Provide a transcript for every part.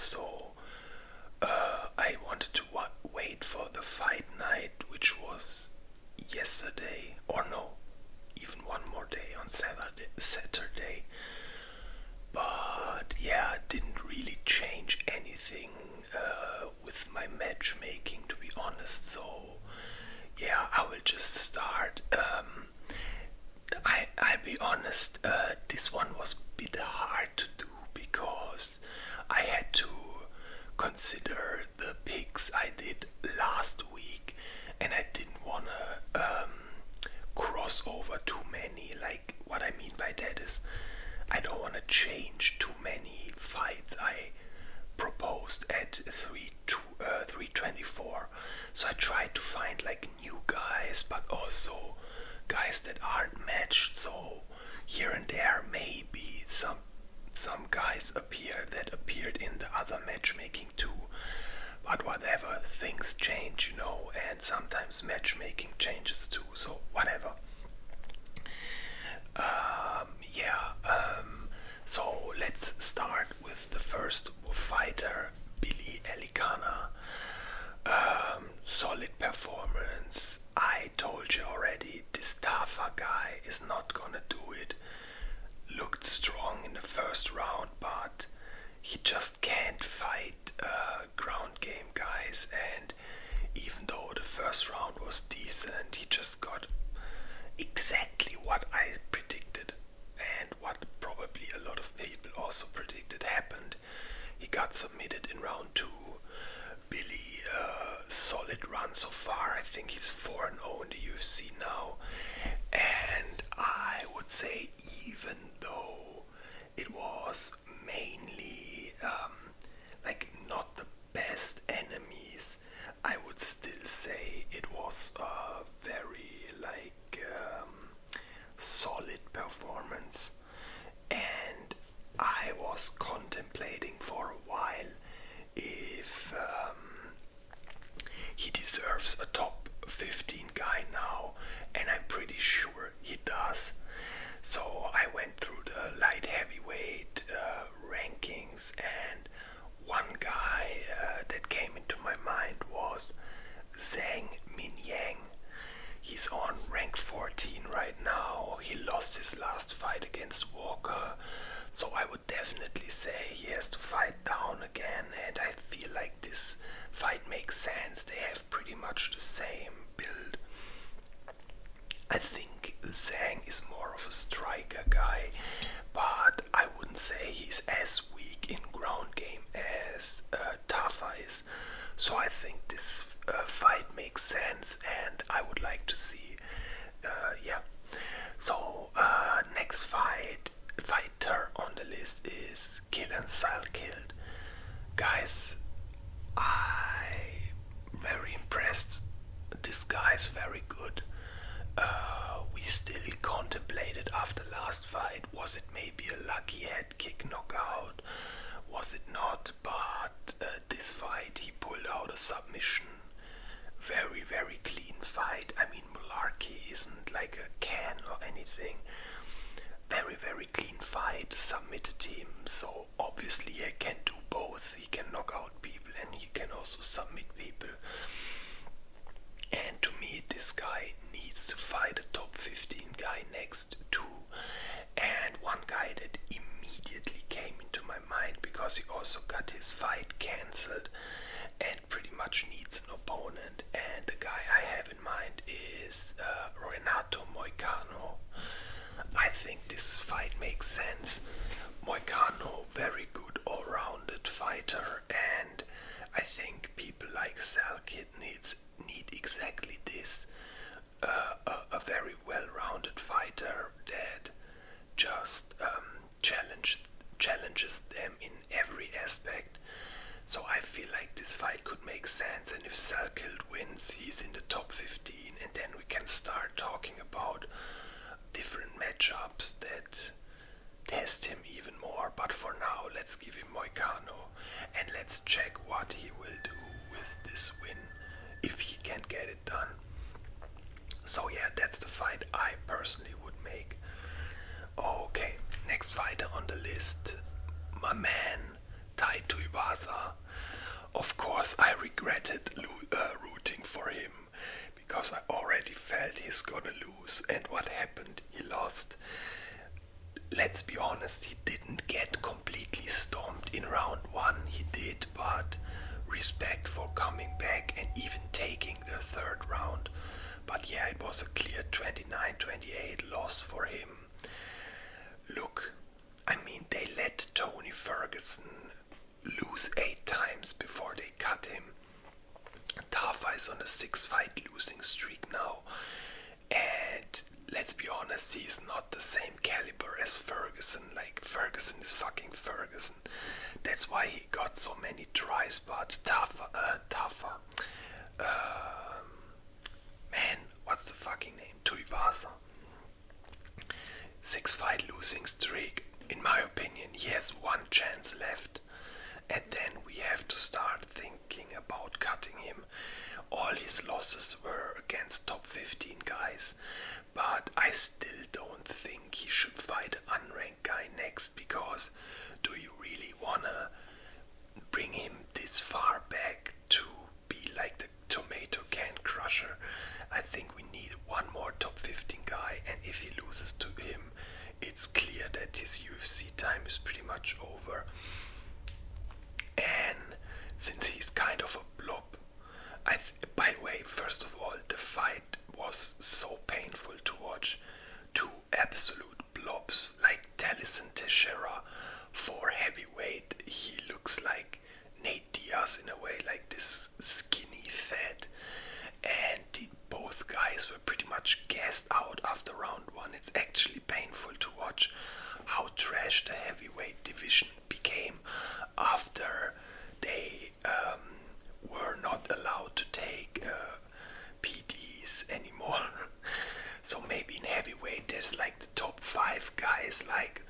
so I wanted to wait for the fight night, which was yesterday, or no, even one more day on Saturday. But yeah, it didn't really change anything with my matchmaking, to be honest. So yeah, I will just start. I'll be honest, this one was a bit hard to do because I had to consider the picks I did last week, and I didn't want to cross over too many. Like, what I mean by that is I don't want to change too many fights I proposed at 324. So I tried to find like new guys, but also guys that aren't matched. So here and there maybe some guys appeared in the other matchmaking too. But whatever, things change, and sometimes matchmaking changes too. So whatever. So let's start with the first fighter, Billy Elikana. Solid performance. I told you already, this Tafa guy is not gonna do it. Looked strong in the first round, but he just can't fight ground game guys. And even though the first round was decent, he just got exactly what I predicted and what probably a lot of people also predicted happened. He got submitted in round 2. Billy, solid run so far. I think he's 4-0 in the UFC now. And I would say, even though it was mainly not the best enemies, I would still say it was a very solid performance. And I was contemplating for a while if he deserves a top 15 guy now, and I'm pretty sure he does. So I went through the light heavyweight rankings, and one guy that came into my mind was Zhang Minyang. He's on rank 14 right now. He lost his last fight against Walker, so I would definitely say he has to fight down again, and I feel like this fight makes sense. They have pretty much the same build. I think Zhang is more of a striker guy, but I wouldn't say he's as weak in ground game as Tafa is. So I think this fight makes sense, and I would like to see. So next fighter on the list is Killen Salkild. Guys, I'm very impressed. This guy's very good. We still contemplated after last fight, was it maybe a lucky head kick knockout? Was it not? But this fight he pulled out a submission. Very, very clean fight. I mean, Malarkey isn't like a can or anything. Very, very clean fight. Submitted him, so obviously he can do both. He can knock out people and he can also submit people. And to me, this guy needs to fight a top 15 guy next too. And one guy that immediately came into my mind because he also got his fight cancelled and pretty much needs an opponent. And the guy I have in mind is Renato Moicano. I think this fight makes sense. Moicano, very good all-rounded fighter, and I think people like Salkid need exactly this. A very well-rounded fighter that just challenges them in every aspect. So I feel like this fight could make sense, and if Salkild wins, he's in the top 15, and then we can start talking about different matchups that test him even more. But for now, let's give him Moicano, and let's check what he will do with this win, if he can get it done. So yeah, that's the fight I personally would make. Okay, next fighter on the list, my man Taito Iwata. Tuivasa. Of course, I regretted rooting for him because I already felt he's gonna lose, and what happened? He lost. Let's be honest, he didn't get completely stomped in round one, he did, but respect for coming back and even taking the third round. But yeah, it was a clear 29-28 loss for him. Look, I mean, they let Tony Ferguson lose 8 times before they cut him. Tafa is on a 6-fight losing streak now, and let's be honest, he's not the same caliber as Ferguson. Like, Ferguson is fucking Ferguson. That's why he got so many tries, but Tafa, man, what's the fucking name? Tuivasa. 6-fight losing streak. In my opinion, he has one chance left, and then we have to start thinking about cutting him. All his losses were against top 15 guys, but I still don't think he should fight an unranked guy next, because do you really wanna bring him this far back to be like the tomato can crusher? I think we need one more top 15 guy, and if he loses to him, it's clear that his UFC time is pretty much over. And since he's kind of a blob, by the way, first of all, the fight was so painful to watch. 2 absolute blobs, like Talison Teixeira for heavyweight. He looks like Nate Diaz in a way, like this skinny fat. And both guys were pretty much gassed out after round 1. It's actually painful to watch how trash the heavyweight division became after they were not allowed to take PDs anymore. So maybe in heavyweight there's like the top 5 guys like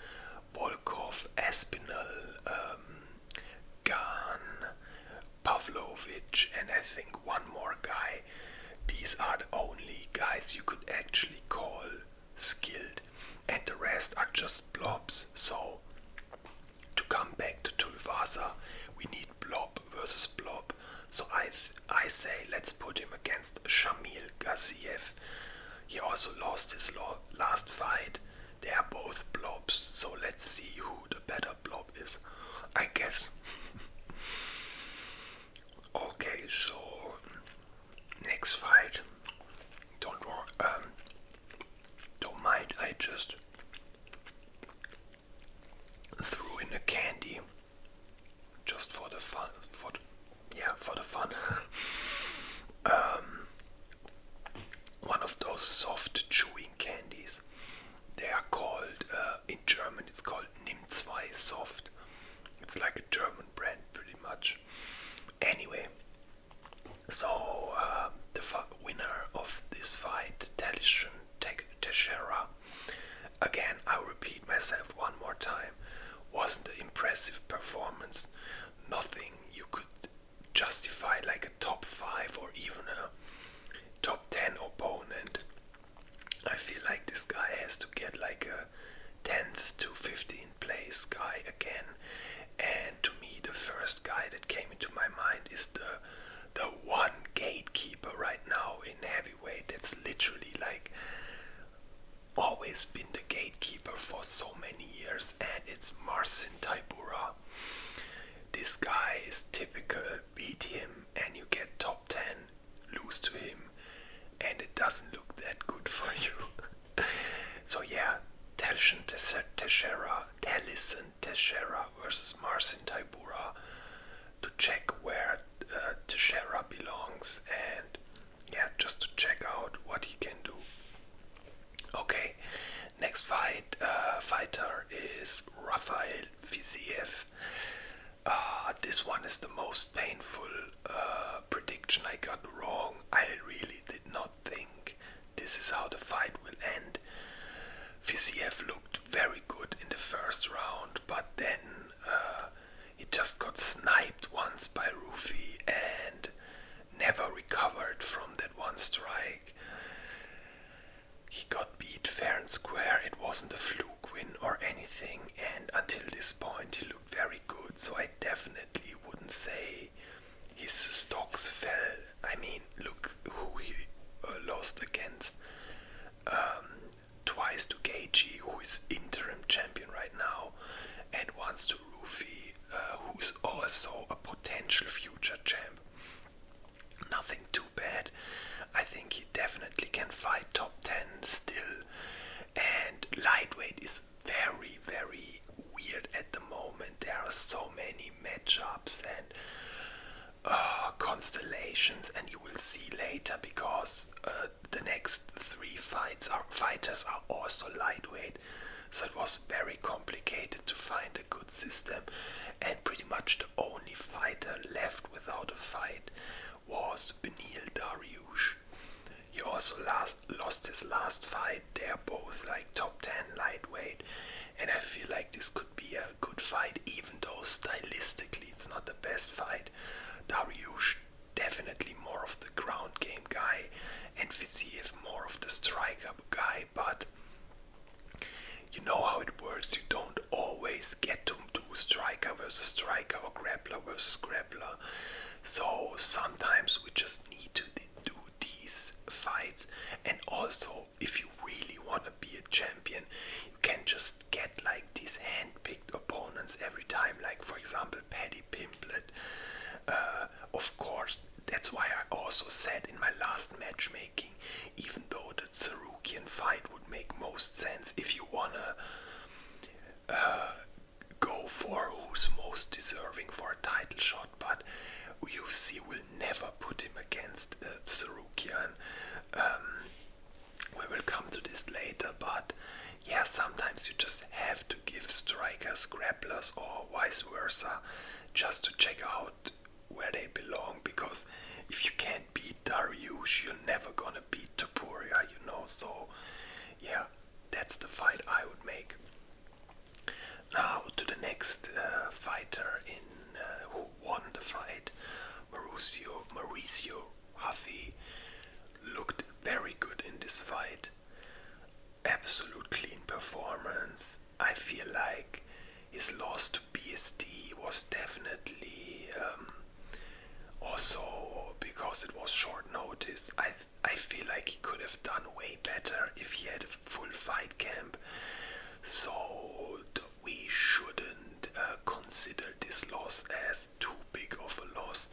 Volkov, Aspinall, Gan, Pavlovich, and I think one more guy. These are the only guys you could actually call skilled, and the rest are just blobs. So to come back to Tuivasa, we need blob versus blob. So I say let's put him against Shamil Gaziev. He also lost his last fight. They are both blobs, so let's see who the better blob is, I guess. Okay, so next fight. Don't mind, I just threw in a candy just for the fun. For the fun. One of those soft chewing candies. They are called in German. It's called Nimm2 Soft. It's like a German brand, pretty much. Anyway, so the winner of this fight, Talison Teixeira, again, I'll repeat myself one more time, wasn't an impressive performance. Nothing you could justify like a top 5 or even a top 10 opponent. I feel like this guy has to get like a 10th to 15th place guy again. And to me, the first guy that came into my mind is the one gatekeeper right now in heavyweight that's literally like always been the gatekeeper for so many years, and it's Marcin Tybura. This guy is typical. Beat him and you get top 10, lose to him and it doesn't look that good for you. So yeah, Talison Teixeira versus Marcin Tybura to check where Teixeira belongs, and yeah, just to check out what he can do. Okay, next fighter is Rafael Fiziev. This one is the most painful prediction I got wrong. I really did not think this is how the fight will end. Fiziev looked very good in the first round, but then he just got sniped once by Rufi and never recovered from that one strike. He got beat fair and square. It wasn't a fluke win or anything, and until this point he looked very good, so I definitely would say his stocks fell. I mean, look who he lost against. Twice to Gaethje, who is interim champion right now, and once to Rufi, who's also a potential future champ. Nothing too bad. I think he definitely can fight top 10 still. And lightweight is very, very weird at the moment. There are so many matchups and constellations, and you will see later because the next three fighters are also lightweight. So it was very complicated to find a good system, and pretty much the only fighter left without a fight was Benil Dariush. He also lost his last fight. They're both like top 10 lightweight, and I feel like this could be a good fight, even though stylistically it's not the best fight. Dariush definitely more of the ground game guy, and Fiziev more of the striker guy, but you know how it works. You don't always get to do striker versus striker or grappler versus grappler. So sometimes we just need to do these fights. And also, if you really want to be a champion, you can just get like these hand-picked opponents every time. Like for example, Paddy Pimblett. Of course, that's why I also said in my last matchmaking, even though the Tsarukian fight would make most sense if you wanna go for who's most deserving for a title shot, but UFC will never put him against Tsarukian. We will come to this later, but yeah, sometimes you just have to give strikers grapplers or vice versa just to check out where they belong, because if you can't beat Dariush, you're never gonna beat Topuria, you know. So yeah, that's the fight I would make. Now to the next fighter who won the fight. Mauricio Huffy looked very good in this fight. Absolute clean performance. I feel like his loss to BSD was definitely also because it was short notice. I feel like he could have done way better if he had a full fight camp. So we shouldn't consider this loss as too big of a loss,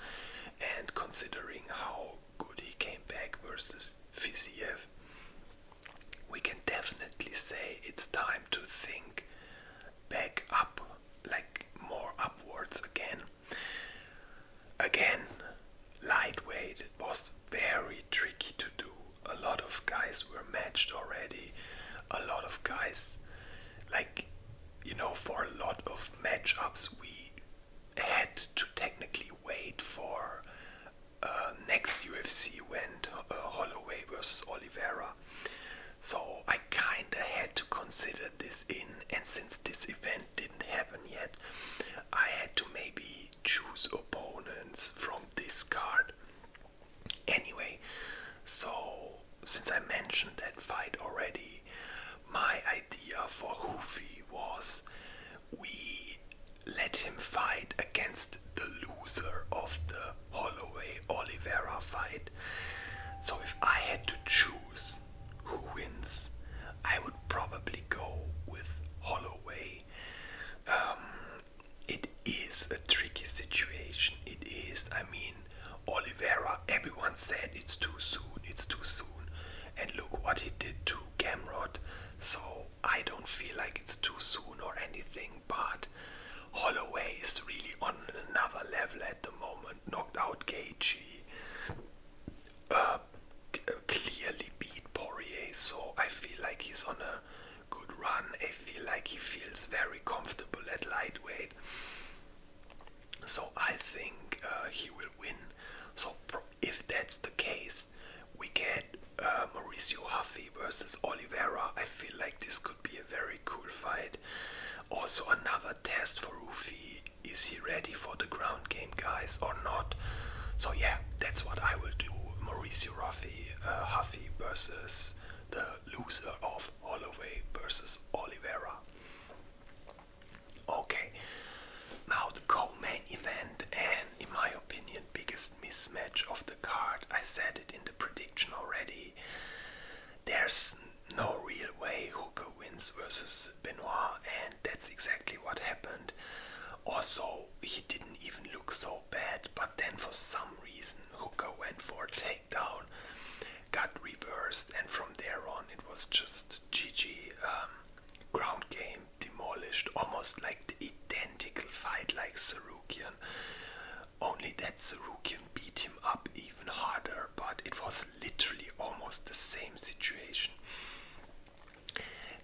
and considering how good he came back versus Fiziev, we can definitely say it's time to think back up, like more upwards again. Again, lightweight was very tricky to do. A lot of guys were matched already. A lot of guys, like, you know, for a lot of matchups we had to technically wait for next UFC when Holloway versus Oliveira. So I kinda had to consider this in, and since this event didn't happen yet, I had to maybe choose opponents from this card. Anyway, so since I mentioned that fight already, my idea for Hoofy was we let him fight against the loser of the Holloway-Oliveira fight. So if I had to choose who wins, I would probably go with Holloway. It is a tricky situation. It is. I mean, Oliveira, everyone said it's too soon, and look what he did to Gamrot. So I don't feel like it's too soon or anything, but Holloway is really on another level at the moment. Knocked out Gaethje, clearly beat Poirier, so I feel like he's on a good run. I feel like he feels very comfortable at lightweight, so I think he will win. So if that's the case, we get Mauricio Huffy versus Oliveira. I feel like this could be a very cool fight. Also another test for Rufi. Is he ready for the ground game, guys, or not? So yeah, that's what I will do. Mauricio Huffy versus the loser of Holloway versus Oliveira. Okay, now the co-main event, and some reason Hooker went for a takedown, got reversed, and from there on it was just GG. Ground game demolished, almost like the identical fight like Sarukian, only that Sarukian beat him up even harder, but it was literally almost the same situation.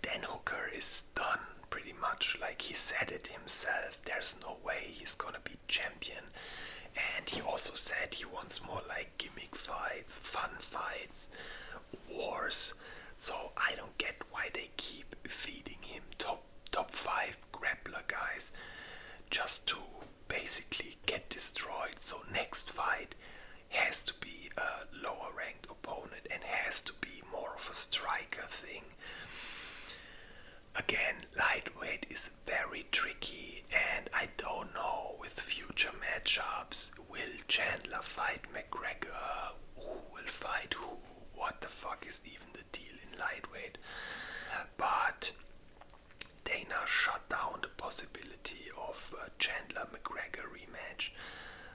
Dan Hooker is done pretty much, like he said it himself. There's no way he's gonna be champion, and he also said he wants more like gimmick fights, fun fights, wars. So I don't get why they keep feeding him top 5 grappler guys just to basically get destroyed. So next fight has to be a lower ranked opponent and has to be more of a striker thing. Again, lightweight is very tricky, and I don't know with future matchups, will Chandler fight McGregor, who will fight who, what the fuck is even the deal in lightweight. But Dana shut down the possibility of a Chandler McGregor rematch,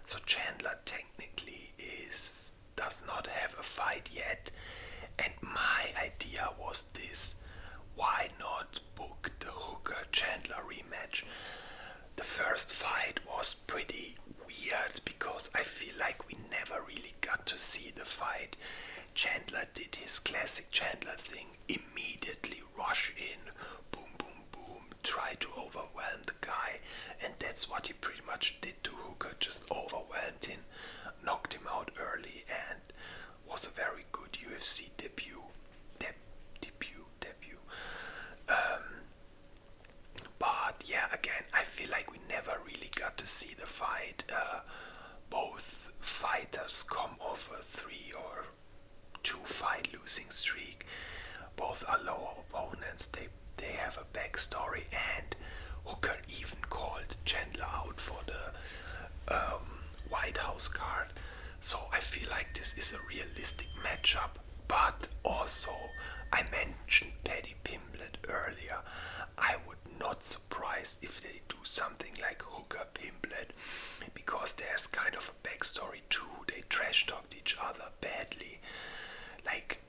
so Chandler technically does not have a fight yet, and my idea was this: why not book the Hooker Chandler rematch? The first fight was pretty weird because I feel like we never really got to see the fight. Chandler did his classic Chandler thing, immediately rush in, boom boom boom, try to overwhelm the guy, and that's what he pretty much did to Hooker, just overwhelmed him, knocked him out early, and was a very good UFC debut. But yeah, again, I feel like we never really got to see the fight. Both fighters come off a 3 or 2 fight losing streak. Both are lower opponents. They have a backstory, and Hooker even called Chandler out for the White House card. So I feel like this is a realistic matchup. But also, I mentioned Paddy Pimblett earlier. I would not surprised if they do something like Hooker Pimblett, because there's kind of a backstory too. They trash talked each other badly. Like,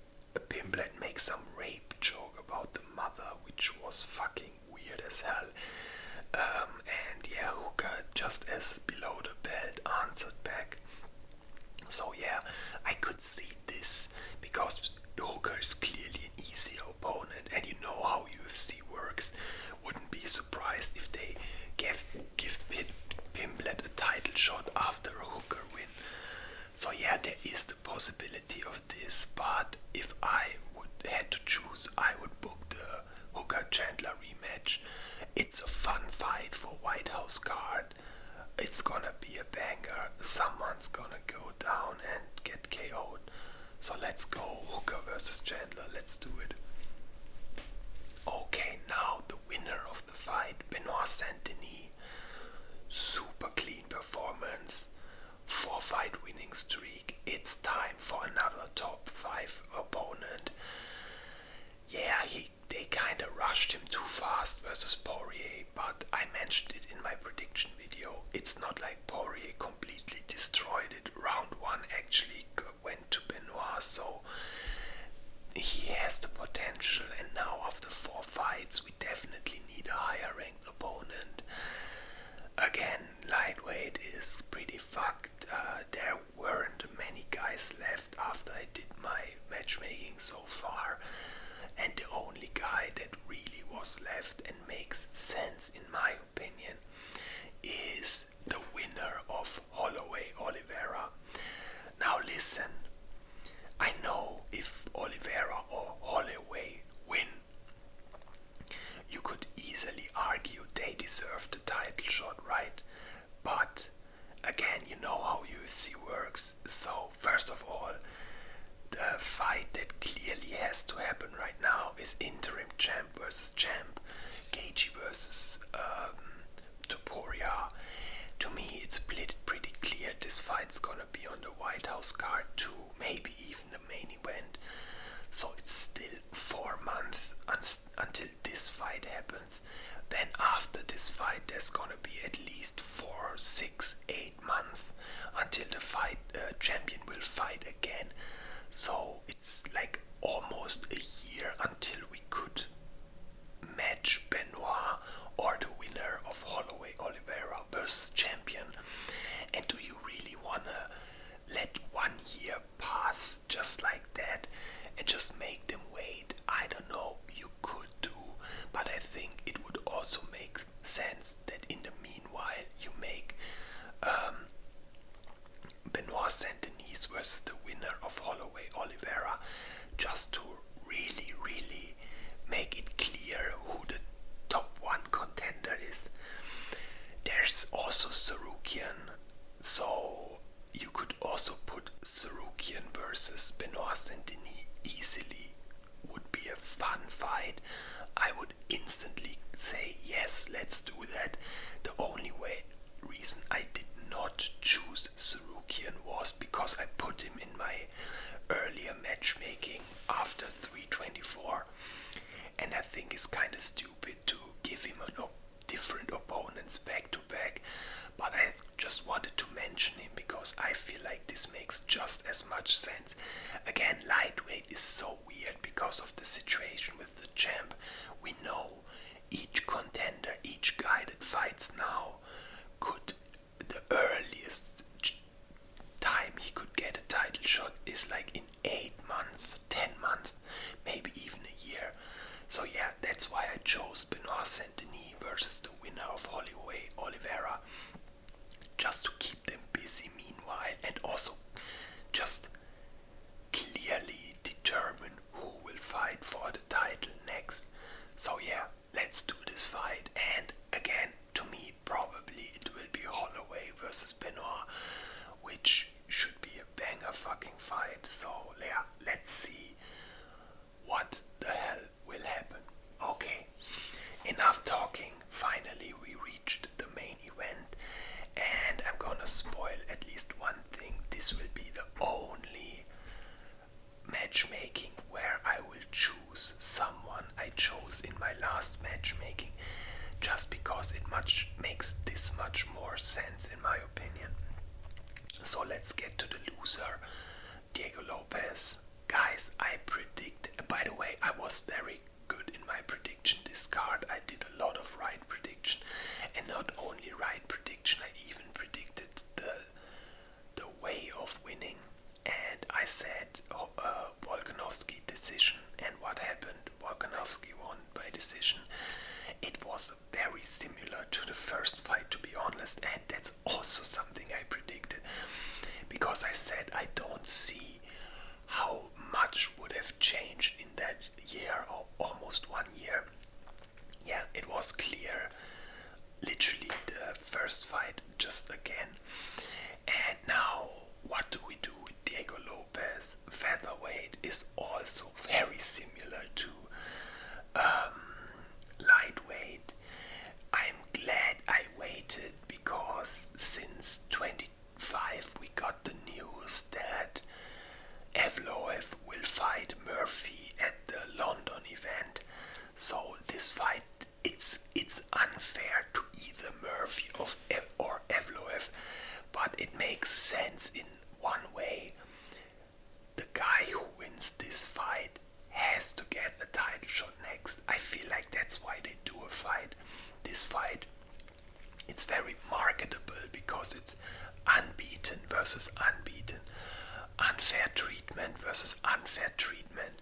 Pimblett makes some rape joke about the mother, which was fucking weird as hell. And yeah, Hooker, just as below the belt, answered back. So yeah, I could see this because Hooker is clearly an easier opponent, and you know how UFC works. Wouldn't be surprised if they give Pimblett a title shot after a Hooker win. So yeah, there is the possibility of this, but if I would had to choose, I would book the Hooker Chandler rematch. It's a fun fight for White House card. It's gonna be a banger. Someone's gonna go down and get KO'd. So let's go, Hooker versus Chandler. Let's do it. Okay, now the winner of the fight, Benoit Saint-Denis. Super clean performance, 4-fight winning streak. It's time for another top 5 opponent. Yeah, they kinda rushed him too fast versus Poirier, but I mentioned it in my prediction video. It's not like Poirier completely destroyed it. Round 1 actually went to Benoit, so he has the potential, and now after 4 fights we definitely need a higher ranked opponent. Again, lightweight is pretty fucked. There weren't many guys left after I did my matchmaking so far, and the only guy that really was left and makes sense in my opinion is the winner of Holloway Oliveira. Now listen, I know if Oliveira or Holloway win, you could easily argue they deserve the title shot, right? But again, you know how UFC works. So first of all, the fight that clearly has to happen right now is interim champ versus champ, Gaethje versus Topuria. To me, it's pretty clear this fight's gonna be on the White House card too, maybe even the main event. So it's still 4 months until this fight happens. Then after this fight, there's gonna be at least 4, 6, 8 8 months until the fight champion will fight again. So it's like almost a year until we could match Benoit or the winner of Holloway Oliveira versus champion. And do you really wanna let 1 year pass just like that and just make them wait? I don't know, you could do, but I think it would also make sense that in the meanwhile you make Benoit Saint-Denis versus the winner of Holloway Oliveira, just to really make it clear who the top one contender is. There's also Sarukian, so you could also put Sarukian versus Benoit Saint-Denis easily. Would be a fun fight. I would instantly say yes, let's do that. The only reason I did not choose Sarukian was because I put him in my earlier matchmaking after 324, and I think it's kind of stupid to give him different opponents back to back, but I just wanted to mention him because I feel like this makes just as much sense. Again, lightweight is so weird because of the situation with the champ. We know each contender, each guy that fights now could, the earliest time he could get a title shot is like in 8 months, 10 months, maybe even a year. So yeah, that's why I chose Benoit Saint-Denis versus the winner of Holloway Oliveira, just to keep them busy meanwhile and also just clearly determine who will fight for the title next. So yeah, let's do this fight, and again, to me probably it will be Holloway versus Benoit, which should be a banger fucking fight. So yeah, let's see what the hell will happen. Okay, enough talking. Finally we reached the main event, and I'm gonna spoil at least one thing. This will be the only matchmaking where I will choose someone I chose in my last matchmaking, just because it makes this much more sense in my opinion. So let's get to the loser, Diego Lopez. Guys, I predict, by the way, I was very good in my prediction this card. I did a lot of right prediction, and not only right prediction, I even predicted the way of winning. And I said Volkanovski decision, and what happened? Volkanovski won by decision. It was very similar to the first fight, to be honest, and that's also something I predicted, because I said I don't see how much would have changed in that year, or almost 1 year. Yeah, it was clear, literally the first fight just again. And now what do we do with Diego Lopez? Featherweight is also very similar to lightweight. I'm glad I waited, because since 25 we got the news that Evloev will fight Murphy at the London event. So this fight, it's unfair to either Murphy or Evloev, but it makes sense in one way. The guy who wins this fight has to get a title shot next. I feel like that's why they do this fight. It's very marketable because it's unbeaten versus unbeaten, unfair treatment versus unfair treatment.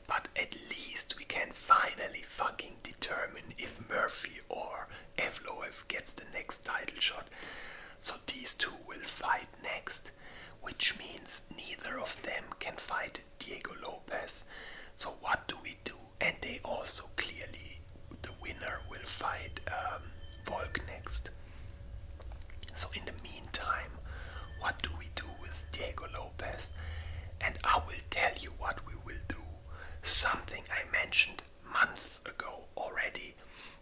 But at least we can finally fucking determine if Murphy or Evloev gets the next title shot. So these two will fight next, which means neither of them can fight Diego Lopez. So what do we do? And they also clearly, the winner will fight Volk next. So in the meantime, what do we do with Diego Lopez? And I will tell you what we will do. Something I mentioned months ago already,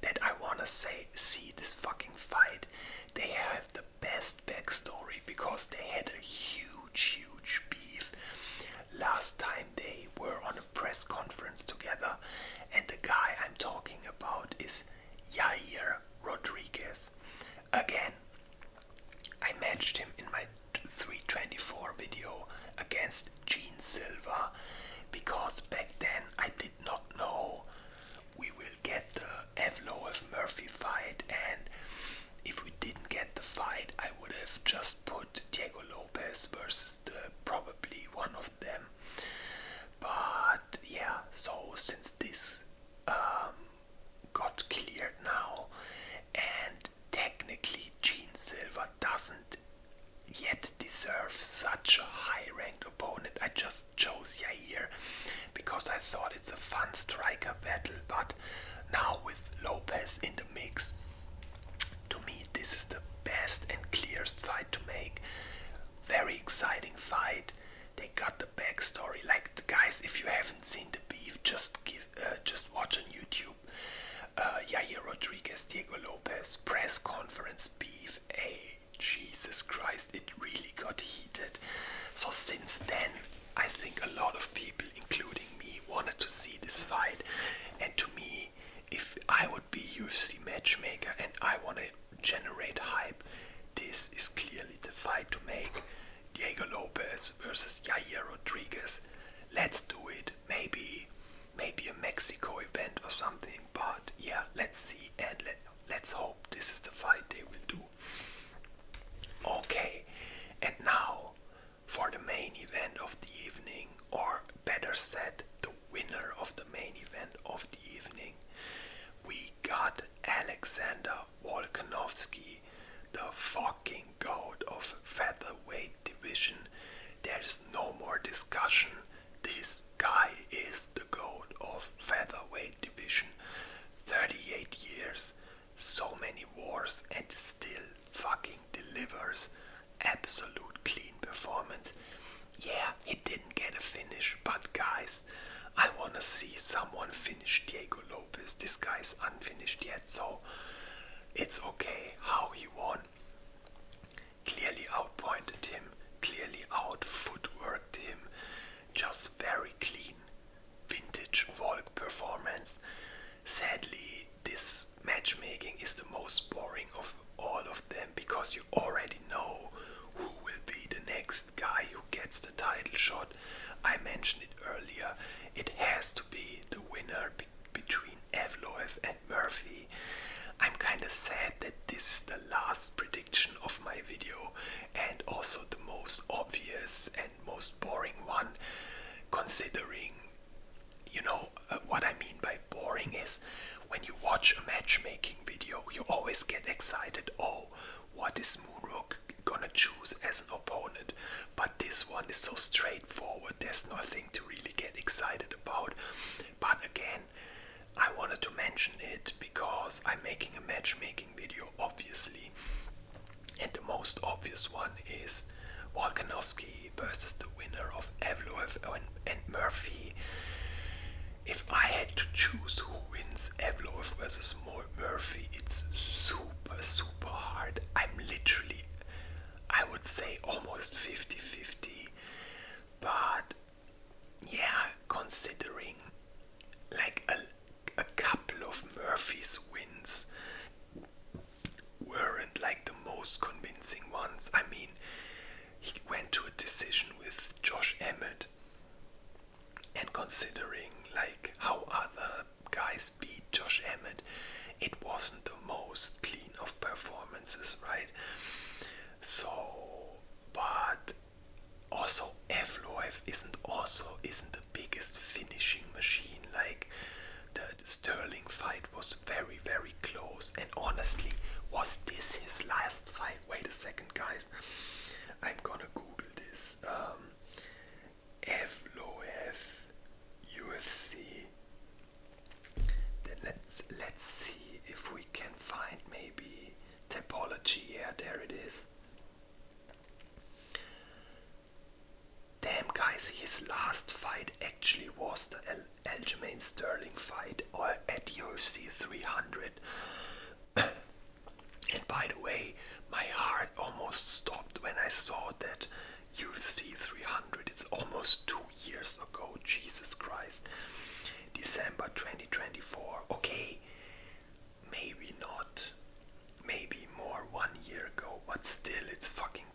that I wanna see this fucking fight. They have the best backstory because they had a huge beef last time they were on a press conference together, and the guy I'm talking about is Yair Rodriguez. Again, I matched him in my 324 video against Gene Silva, because back then I did not know we will get the Evloev Murphy fight, and if we didn't get the fight, I would have just put Diego Lopez versus probably one of them. But yeah, so since this got cleared now, and technically Gene Silva doesn't yet deserve such a high-ranked opponent, I just chose Yair because I thought it's a fun striker battle. But now with Lopez in the mix, to me this is the best and clearest fight to make. Very exciting fight. They got the backstory. Like, the guys, if you haven't seen the beef, just watch on YouTube. Yair Rodriguez, Diego Lopez press conference beef. Hey, Jesus Christ, it really got heated. So since then, I think a lot of people, including me, wanted to see this fight. And to me, if I would be UFC matchmaker and I want to generate hype, this is clearly the fight to make. Diego Lopez versus Yair Rodriguez. Let's do it. Maybe a Mexico event or something. But yeah, let's see, and let's hope this is the fight they will do. Okay, and now for the main event of the evening, or better said, the winner of the main event of the evening. We got Alexander Volkanovski, the fucking goat of featherweight division. There's no more discussion. This guy is the goat of featherweight division. 38 years, so many wars, and still fucking delivers. Absolute clean performance. Yeah, he didn't get a finish, but guys, I wanna see someone finish Diego Lopez. This guy's unfinished yet, so it's okay how he won. Clearly outpointed him, clearly out footworked him. Just very clean, vintage Volk performance. Sadly, this matchmaking is the most boring of all of them, because you already know who will be the next guy who gets the title shot. I mentioned it earlier, it has to be the winner between Evloev and Murphy. I'm kinda sad that this is the last prediction of my video, and also the most obvious and most boring one, considering, what I mean by boring is, when you watch a matchmaking video, you always get excited. Oh, what is Moonrook gonna choose as an opponent? But this one is so straightforward, there's nothing to really get excited about. But again, I wanted to mention it because I'm making a matchmaking video, obviously. And the most obvious one is Volkanovski versus the winner of Evloev and Murphy. If I had to choose who wins Evloev versus Murphy, it's super hard. I'm literally, I would say, almost 50-50. But yeah, considering like a couple of Murphy's wins weren't like the most convincing ones. I mean, he went to a decision with Josh Emmett, and considering like how other guys beat Josh Emmett, it wasn't the most clean of performances, right? So, but also Evloev isn't the biggest finishing machine. Like, the Sterling fight was very close, and honestly, was this his last fight? Wait a second, guys, I'm gonna Google this. Evloev UFC. Then let's see if we can find maybe typology. Yeah, there it is. Damn, guys, his last fight actually was the Aljamain Sterling fight at UFC 300. And by the way, my heart almost stopped when I saw that UFC 300. It's almost 2 years ago. Jesus Christ. December 2024. Okay, maybe not. Maybe more, 1 year ago. But still, it's fucking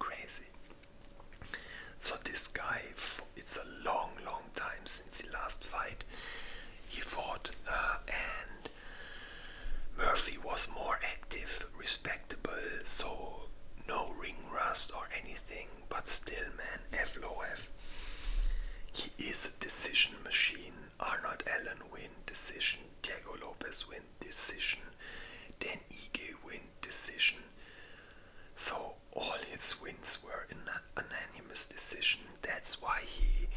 is a decision machine. Arnold Allen win decision, Diego Lopez win decision, Dan Ige win decision. So all his wins were in an unanimous decision. That's why he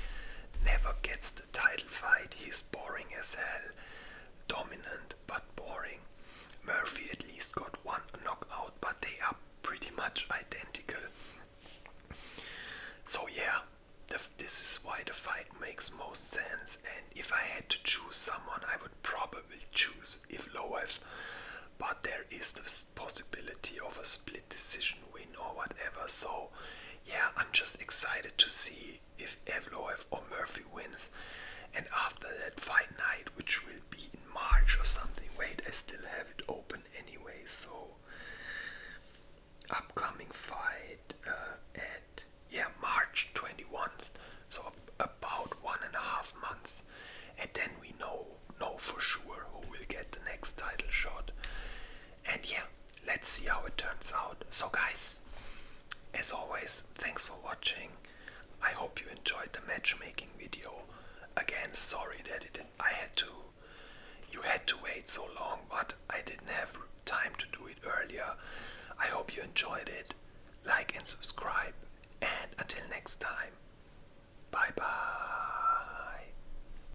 never gets the title fight. He's boring as hell. Dominant but boring. Murphy at least got one knockout, but they are pretty much identical. So yeah, this is why the fight makes most sense. And if I had to choose someone, I would probably choose Evloev. But there is the possibility of a split decision win or whatever. So yeah, I'm just excited to see if Evloev or Murphy wins. And after that fight night, which will be in March or something. Wait, I still have it open anyway. So upcoming fight at March 21st. So about 1.5 months. And then we know for sure who will get the next title shot. And yeah, let's see how it turns out. So guys, as always, thanks for watching. I hope you enjoyed the matchmaking video. Again, sorry that you had to wait so long, but I didn't have time to do it earlier. I hope you enjoyed it. Like and subscribe.